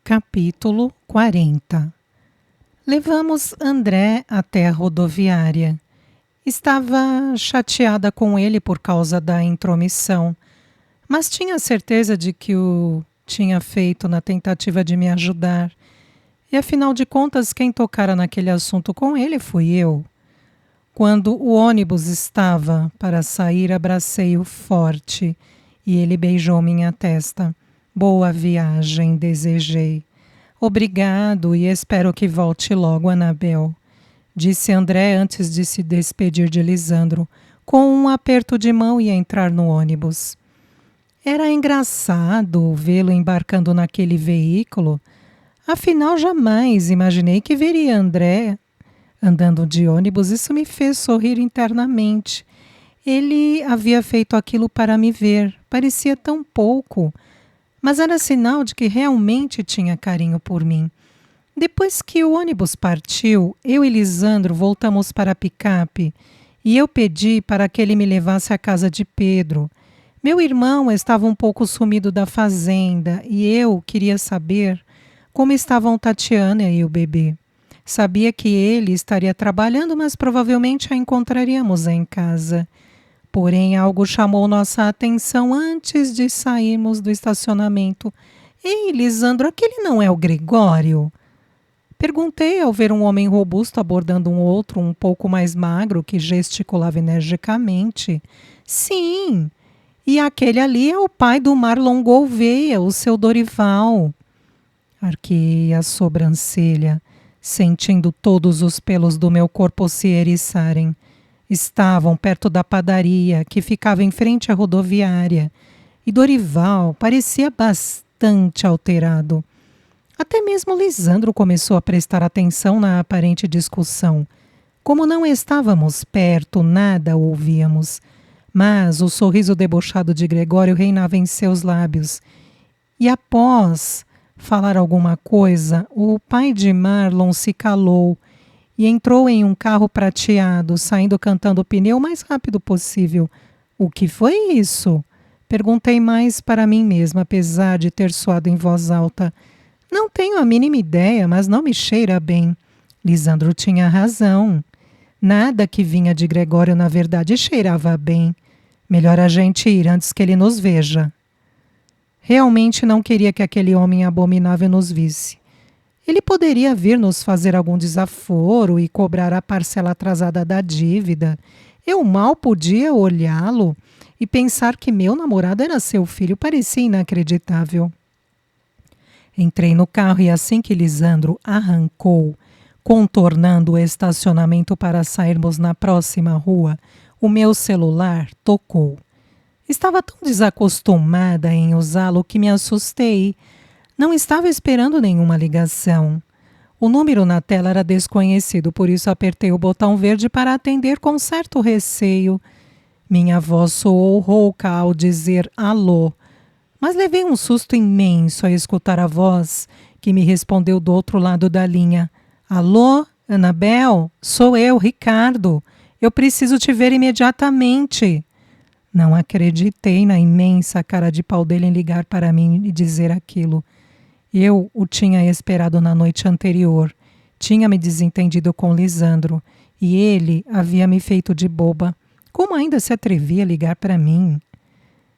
Capítulo 40. Levamos André até a rodoviária. Estava chateada com ele por causa da intromissão, mas tinha certeza de que o tinha feito na tentativa de me ajudar. E afinal de contas, quem tocara naquele assunto com ele fui eu. Quando o ônibus estava para sair, abracei-o forte e ele beijou minha testa. Boa viagem, desejei. Obrigado e espero que volte logo, Anabel, disse André antes de se despedir de Lisandro, com um aperto de mão e entrar no ônibus. Era engraçado vê-lo embarcando naquele veículo. Afinal, jamais imaginei que veria André andando de ônibus. Isso me fez sorrir internamente. Ele havia feito aquilo para me ver. Parecia tão pouco, mas era sinal de que realmente tinha carinho por mim. Depois que o ônibus partiu, eu e Lisandro voltamos para a picape e eu pedi para que ele me levasse à casa de Pedro. Meu irmão estava um pouco sumido da fazenda e eu queria saber como estavam Tatiana e o bebê. Sabia que ele estaria trabalhando, mas provavelmente a encontraríamos em casa. Porém, algo chamou nossa atenção antes de sairmos do estacionamento. Ei, Lisandro, aquele não é o Gregório? Perguntei ao ver um homem robusto abordando um outro um pouco mais magro que gesticulava energicamente. Sim, e aquele ali é o pai do Marlon Gouveia, o seu Dorival. Arqueei a sobrancelha, sentindo todos os pelos do meu corpo se eriçarem. Estavam perto da padaria, que ficava em frente à rodoviária, e Dorival parecia bastante alterado. Até mesmo Lisandro começou a prestar atenção na aparente discussão. Como não estávamos perto, nada ouvíamos, mas o sorriso debochado de Gregório reinava em seus lábios. E após falar alguma coisa, o pai de Marlon se calou e entrou em um carro prateado, saindo cantando o pneu o mais rápido possível. O que foi isso? Perguntei mais para mim mesma, apesar de ter soado em voz alta. Não tenho a mínima ideia, mas não me cheira bem. Lisandro tinha razão. Nada que vinha de Gregório, na verdade, cheirava bem. Melhor a gente ir antes que ele nos veja. Realmente não queria que aquele homem abominável nos visse. Ele poderia vir nos fazer algum desaforo e cobrar a parcela atrasada da dívida. Eu mal podia olhá-lo e pensar que meu namorado era seu filho. Parecia inacreditável. Entrei no carro e assim que Lisandro arrancou, contornando o estacionamento para sairmos na próxima rua, o meu celular tocou. Estava tão desacostumada em usá-lo que me assustei. Não estava esperando nenhuma ligação. O número na tela era desconhecido, por isso apertei o botão verde para atender com certo receio. Minha voz soou rouca ao dizer alô, mas levei um susto imenso a escutar a voz que me respondeu do outro lado da linha. Alô, Anabel? Sou eu, Ricardo. Eu preciso te ver imediatamente. Não acreditei na imensa cara de pau dele em ligar para mim e dizer aquilo. Eu o tinha esperado na noite anterior. Tinha me desentendido com Lisandro e ele havia me feito de boba. Como ainda se atrevia a ligar para mim?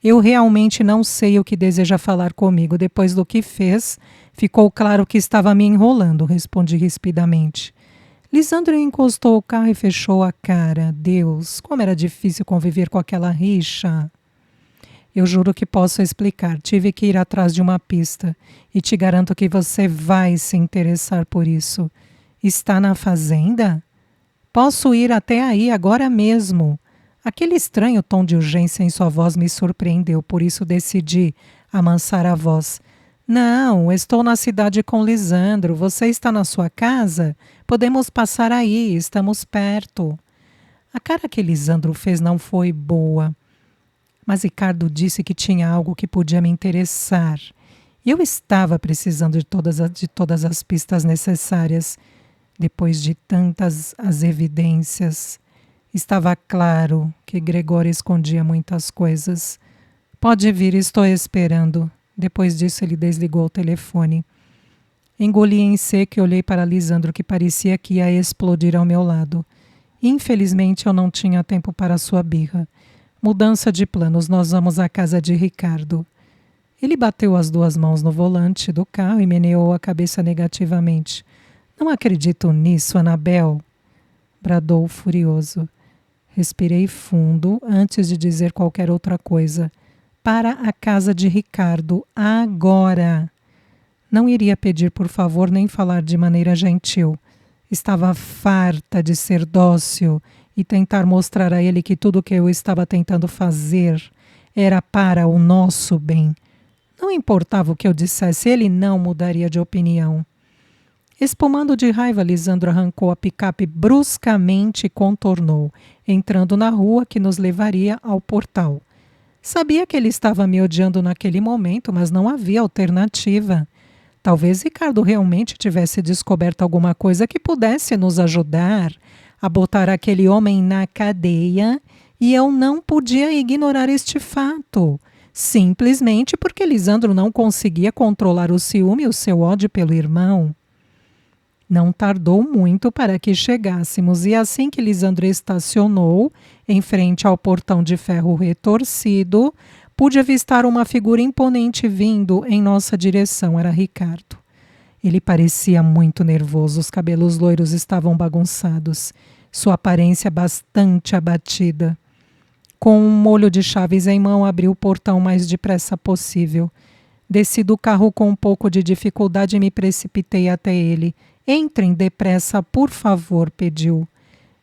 Eu realmente não sei o que deseja falar comigo. Depois do que fez, ficou claro que estava me enrolando, respondi rispidamente. Lisandro encostou o carro e fechou a cara. Deus, como era difícil conviver com aquela rixa. Eu juro que posso explicar. Tive que ir atrás de uma pista e te garanto que você vai se interessar por isso. Está na fazenda? Posso ir até aí agora mesmo. Aquele estranho tom de urgência em sua voz me surpreendeu, por isso decidi amansar a voz. Não, estou na cidade com Lisandro. Você está na sua casa? Podemos passar aí, estamos perto. A cara que Lisandro fez não foi boa. Mas Ricardo disse que tinha algo que podia me interessar. E eu estava precisando de todas as pistas necessárias. Depois de tantas as evidências, estava claro que Gregório escondia muitas coisas. Pode vir, estou esperando. Depois disso ele desligou o telefone. Engoli em seco e olhei para Lisandro, que parecia que ia explodir ao meu lado. Infelizmente, eu não tinha tempo para sua birra. Mudança de planos, nós vamos à casa de Ricardo. Ele bateu as duas mãos no volante do carro e meneou a cabeça negativamente. Não acredito nisso, Anabel, bradou furioso. Respirei fundo antes de dizer qualquer outra coisa. Para a casa de Ricardo, agora. Não iria pedir por favor nem falar de maneira gentil. Estava farta de ser dócil e tentar mostrar a ele que tudo o que eu estava tentando fazer era para o nosso bem. Não importava o que eu dissesse, ele não mudaria de opinião. Espumando de raiva, Lisandro arrancou a picape bruscamente e contornou, entrando na rua que nos levaria ao portal. Sabia que ele estava me odiando naquele momento, mas não havia alternativa. Talvez Ricardo realmente tivesse descoberto alguma coisa que pudesse nos ajudar a botar aquele homem na cadeia e eu não podia ignorar este fato, simplesmente porque Lisandro não conseguia controlar o ciúme e o seu ódio pelo irmão. Não tardou muito para que chegássemos e assim que Lisandro estacionou em frente ao portão de ferro retorcido, pude avistar uma figura imponente vindo em nossa direção. Era Ricardo. Ele parecia muito nervoso, os cabelos loiros estavam bagunçados, sua aparência bastante abatida. Com um molho de chaves em mão, abriu o portão o mais depressa possível. Desci do carro com um pouco de dificuldade e me precipitei até ele. Entrem depressa, por favor, pediu.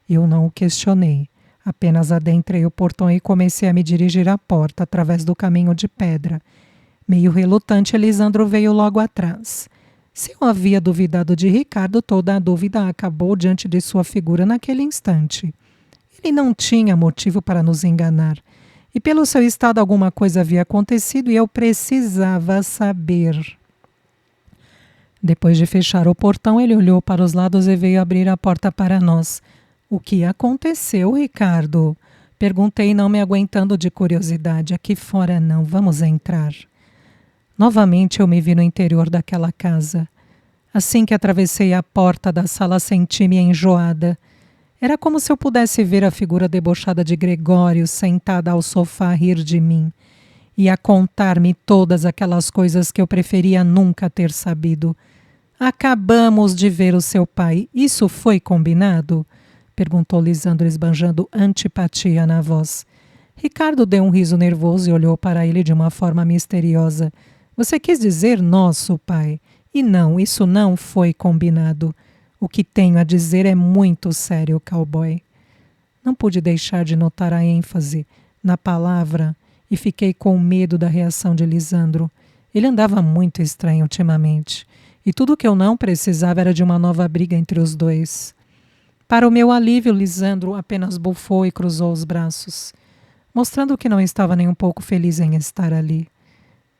Eu não o questionei. Apenas adentrei o portão e comecei a me dirigir à porta, através do caminho de pedra. Meio relutante, Lisandro veio logo atrás. Se eu havia duvidado de Ricardo, toda a dúvida acabou diante de sua figura naquele instante. Ele não tinha motivo para nos enganar. E pelo seu estado alguma coisa havia acontecido e eu precisava saber. Depois de fechar o portão, ele olhou para os lados e veio abrir a porta para nós. O que aconteceu, Ricardo? Perguntei, não me aguentando de curiosidade. Aqui fora não, vamos entrar. Novamente eu me vi no interior daquela casa. Assim que atravessei a porta da sala, senti-me enjoada. Era como se eu pudesse ver a figura debochada de Gregório sentada ao sofá a rir de mim e a contar-me todas aquelas coisas que eu preferia nunca ter sabido. Acabamos de ver o seu pai. Isso foi combinado? Perguntou Lisandro, esbanjando antipatia na voz. Ricardo deu um riso nervoso e olhou para ele de uma forma misteriosa. Você quis dizer nosso pai? E não, isso não foi combinado. O que tenho a dizer é muito sério, cowboy. Não pude deixar de notar a ênfase na palavra e fiquei com medo da reação de Lisandro. Ele andava muito estranho ultimamente. E tudo o que eu não precisava era de uma nova briga entre os dois. Para o meu alívio, Lisandro apenas bufou e cruzou os braços, mostrando que não estava nem um pouco feliz em estar ali.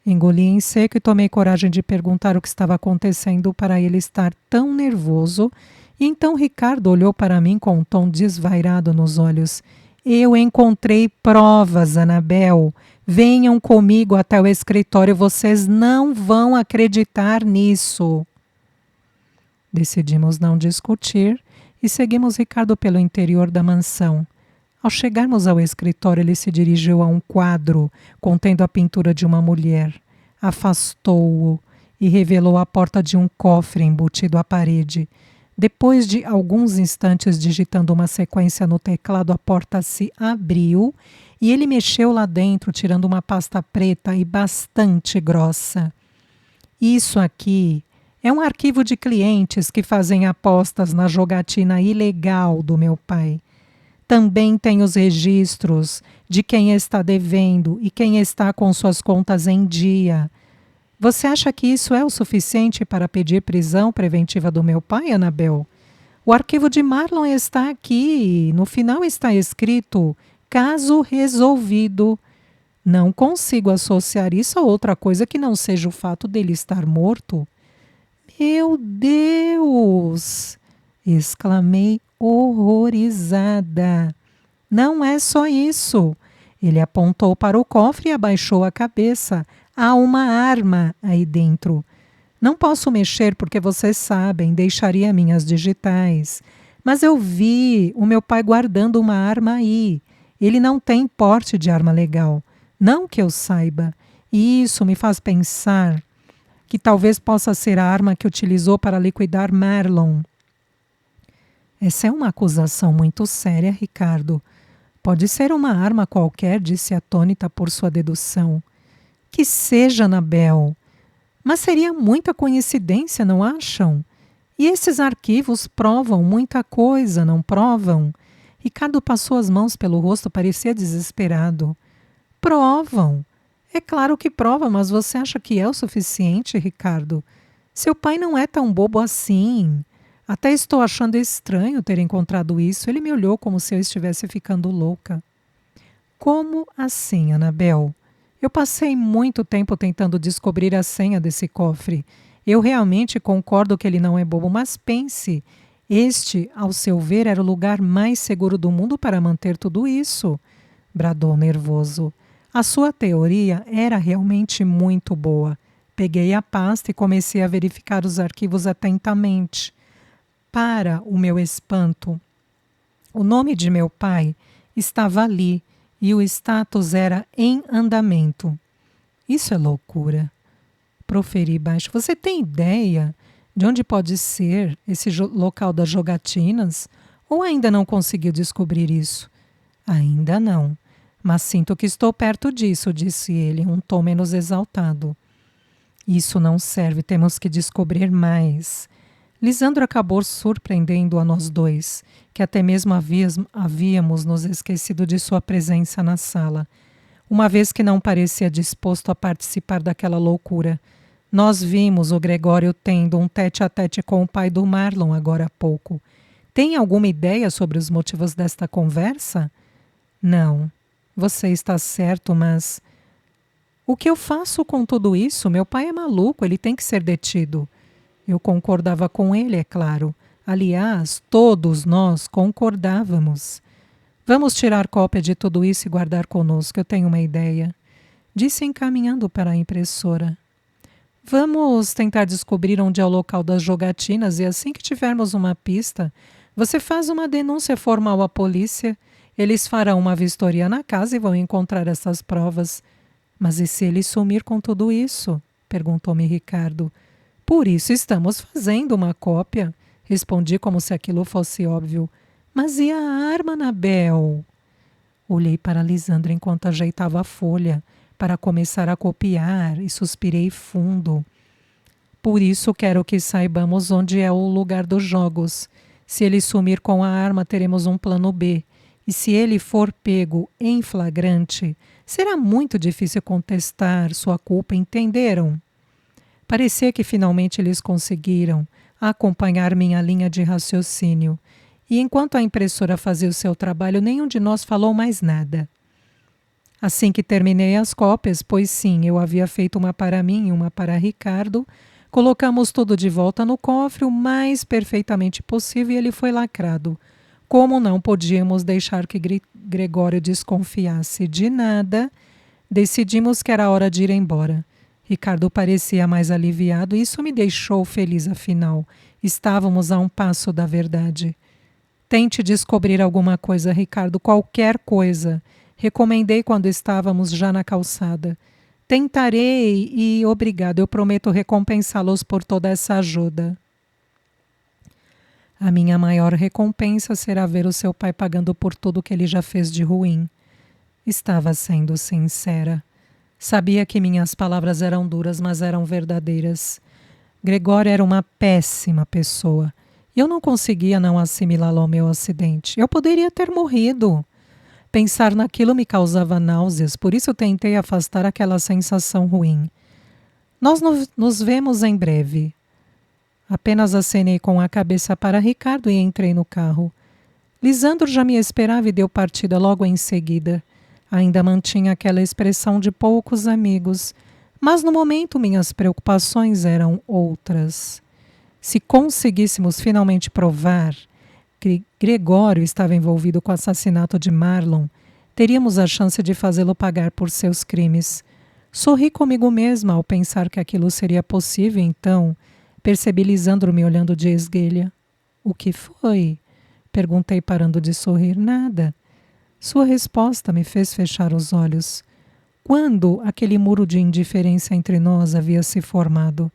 Engoli em seco e tomei coragem de perguntar o que estava acontecendo para ele estar tão nervoso, e então Ricardo olhou para mim com um tom desvairado nos olhos. Eu encontrei provas, Anabel. Venham comigo até o escritório, vocês não vão acreditar nisso. Decidimos não discutir e seguimos Ricardo pelo interior da mansão. Ao chegarmos ao escritório, ele se dirigiu a um quadro contendo a pintura de uma mulher. Afastou-o e revelou a porta de um cofre embutido à parede. Depois de alguns instantes digitando uma sequência no teclado, a porta se abriu e ele mexeu lá dentro, tirando uma pasta preta e bastante grossa. Isso aqui é um arquivo de clientes que fazem apostas na jogatina ilegal do meu pai. Também tem os registros de quem está devendo e quem está com suas contas em dia. Você acha que isso é o suficiente para pedir prisão preventiva do meu pai, Anabel? O arquivo de Marlon está aqui. No final está escrito, caso resolvido. Não consigo associar isso a outra coisa que não seja o fato dele estar morto. Meu Deus! Exclamei horrorizada. Não é só isso. Ele apontou para o cofre e abaixou a cabeça. Há uma arma aí dentro. Não posso mexer porque vocês sabem, deixaria minhas digitais. Mas eu vi o meu pai guardando uma arma aí. Ele não tem porte de arma legal. Não que eu saiba. E isso me faz pensar que talvez possa ser a arma que utilizou para liquidar Marlon. Essa é uma acusação muito séria, Ricardo. Pode ser uma arma qualquer, disse atônita por sua dedução. Que seja, Anabel. Mas seria muita coincidência, não acham? E esses arquivos provam muita coisa, não provam? Ricardo passou as mãos pelo rosto, parecia desesperado. Provam. É claro que prova, mas você acha que é o suficiente, Ricardo? Seu pai não é tão bobo assim. Até estou achando estranho ter encontrado isso. Ele me olhou como se eu estivesse ficando louca. Como assim, Anabel? Eu passei muito tempo tentando descobrir a senha desse cofre. Eu realmente concordo que ele não é bobo, mas pense, este, ao seu ver, era o lugar mais seguro do mundo para manter tudo isso, bradou nervoso. A sua teoria era realmente muito boa. Peguei a pasta e comecei a verificar os arquivos atentamente. Para o meu espanto, o nome de meu pai estava ali e o status era em andamento. Isso é loucura. Proferi baixo. Você tem ideia de onde pode ser esse local das jogatinas? Ou ainda não conseguiu descobrir isso? Ainda não. Mas sinto que estou perto disso, disse ele, um tom menos exaltado. Isso não serve, temos que descobrir mais. Lisandro acabou surpreendendo a nós dois, que até mesmo havíamos nos esquecido de sua presença na sala, uma vez que não parecia disposto a participar daquela loucura. Nós vimos o Gregório tendo um tete-a-tete com o pai do Marlon agora há pouco. Tem alguma ideia sobre os motivos desta conversa? Não. Você está certo, mas... O que eu faço com tudo isso? Meu pai é maluco, ele tem que ser detido. Eu concordava com ele, é claro. Aliás, todos nós concordávamos. Vamos tirar cópia de tudo isso e guardar conosco, eu tenho uma ideia. Disse encaminhando para a impressora. Vamos tentar descobrir onde é o local das jogatinas e assim que tivermos uma pista, você faz uma denúncia formal à polícia. Eles farão uma vistoria na casa e vão encontrar essas provas. Mas e se ele sumir com tudo isso? Perguntou-me Ricardo. Por isso estamos fazendo uma cópia. Respondi como se aquilo fosse óbvio. Mas e a arma, Anabel? Olhei para Lisandra enquanto ajeitava a folha para começar a copiar e suspirei fundo. Por isso quero que saibamos onde é o lugar dos jogos. Se ele sumir com a arma, teremos um plano B. E se ele for pego em flagrante, será muito difícil contestar sua culpa, entenderam? Parecia que finalmente eles conseguiram acompanhar minha linha de raciocínio. E enquanto a impressora fazia o seu trabalho, nenhum de nós falou mais nada. Assim que terminei as cópias, pois sim, eu havia feito uma para mim e uma para Ricardo, colocamos tudo de volta no cofre o mais perfeitamente possível e ele foi lacrado. Como não podíamos deixar que Gregório desconfiasse de nada, decidimos que era hora de ir embora. Ricardo parecia mais aliviado e isso me deixou feliz, afinal. Estávamos a um passo da verdade. Tente descobrir alguma coisa, Ricardo, qualquer coisa. Recomendei quando estávamos já na calçada. Tentarei e obrigado, eu prometo recompensá-los por toda essa ajuda. A minha maior recompensa será ver o seu pai pagando por tudo que ele já fez de ruim. Estava sendo sincera. Sabia que minhas palavras eram duras, mas eram verdadeiras. Gregório era uma péssima pessoa. E eu não conseguia não assimilá-lo ao meu acidente. Eu poderia ter morrido. Pensar naquilo me causava náuseas, por isso eu tentei afastar aquela sensação ruim. Nós nos vemos em breve. Apenas acenei com a cabeça para Ricardo e entrei no carro. Lisandro já me esperava e deu partida logo em seguida. Ainda mantinha aquela expressão de poucos amigos, mas no momento minhas preocupações eram outras. Se conseguíssemos finalmente provar que Gregório estava envolvido com o assassinato de Marlon, teríamos a chance de fazê-lo pagar por seus crimes. Sorri comigo mesma ao pensar que aquilo seria possível, então percebi Lisandro me olhando de esguelha. O que foi? Perguntei parando de sorrir. Nada. Sua resposta me fez fechar os olhos. Quando aquele muro de indiferença entre nós havia se formado?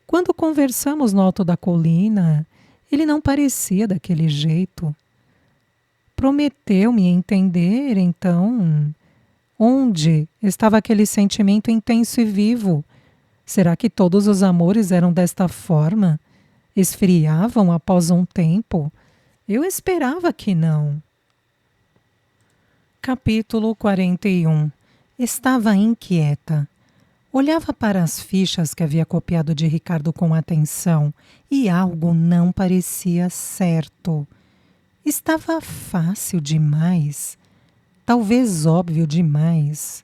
Quando conversamos no alto da colina, ele não parecia daquele jeito. Prometeu-me entender, então. Onde estava aquele sentimento intenso e vivo? Será que todos os amores eram desta forma? Esfriavam após um tempo? Eu esperava que não. Capítulo 41. Estava inquieta. Olhava para as fichas que havia copiado de Ricardo com atenção e algo não parecia certo. Estava fácil demais. Talvez óbvio demais.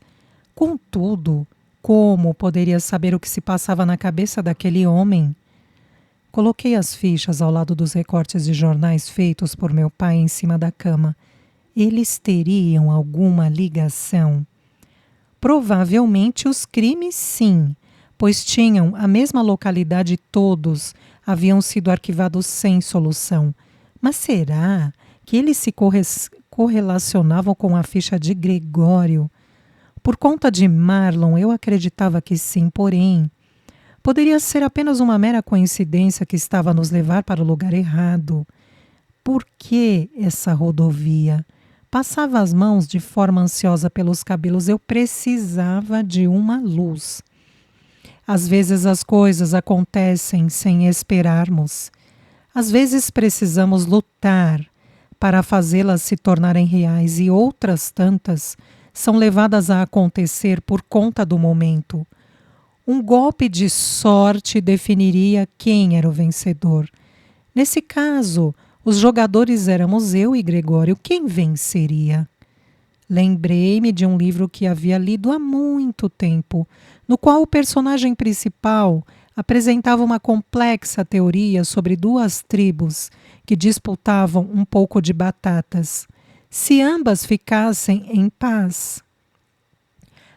Contudo, como poderia saber o que se passava na cabeça daquele homem? Coloquei as fichas ao lado dos recortes de jornais feitos por meu pai em cima da cama. Eles teriam alguma ligação? Provavelmente os crimes, sim, pois tinham a mesma localidade e todos haviam sido arquivados sem solução. Mas será que eles se correlacionavam com a ficha de Gregório? Por conta de Marlon, eu acreditava que sim, porém, poderia ser apenas uma mera coincidência que estava a nos levar para o lugar errado. Por que essa rodovia? Passava as mãos de forma ansiosa pelos cabelos. Eu precisava de uma luz. Às vezes as coisas acontecem sem esperarmos. Às vezes precisamos lutar para fazê-las se tornarem reais e outras tantas são levadas a acontecer por conta do momento. Um golpe de sorte definiria quem era o vencedor. Nesse caso, os jogadores éramos eu e Gregório. Quem venceria? Lembrei-me de um livro que havia lido há muito tempo, no qual o personagem principal apresentava uma complexa teoria sobre duas tribos que disputavam um pouco de batatas. Se ambas ficassem em paz,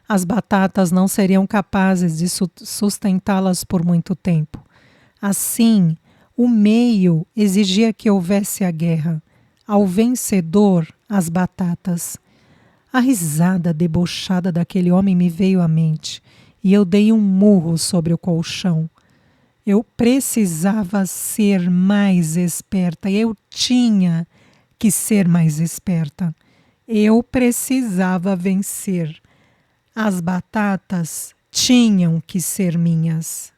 as batatas não seriam capazes de sustentá-las por muito tempo. Assim, o meio exigia que houvesse a guerra. Ao vencedor, as batatas. A risada debochada daquele homem me veio à mente e eu dei um murro sobre o colchão. Eu precisava ser mais esperta. Eu tinha que ser mais esperta. Eu precisava vencer. As batatas tinham que ser minhas.